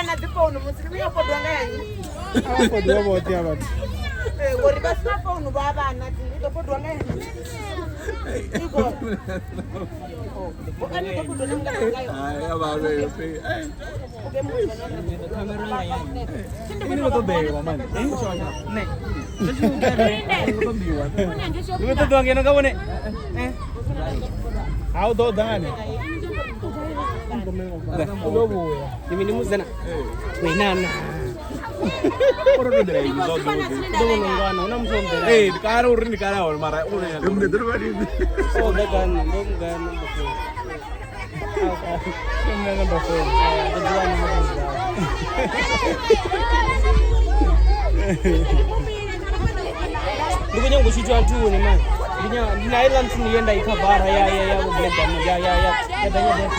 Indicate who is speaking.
Speaker 1: na phone muslim ya podwa ngani
Speaker 2: podwa boti abantu
Speaker 1: ngori basina phone ba bana ndi podwa ngani iko okani to podwa ngani
Speaker 3: ay ababe
Speaker 1: okay mo
Speaker 4: kamera yani
Speaker 2: ini lo bewa man
Speaker 4: ne Luto doang yang kau ni.
Speaker 2: Au do dangane. Do boya.
Speaker 4: Ini minum sana. Mainan.
Speaker 3: orang udah ini do
Speaker 4: Do nungguan, nam sombe.
Speaker 3: cara urin cara orang marah urin ya dum betul badi
Speaker 4: Oh, dagan, dagan.
Speaker 2: Kenangan betul.
Speaker 4: Tujuan Dukunya ngusi jual tu ni man. Dinya Thailand sini yang dah ikut barang ya. Boleh kan? Ya. Katanya dia.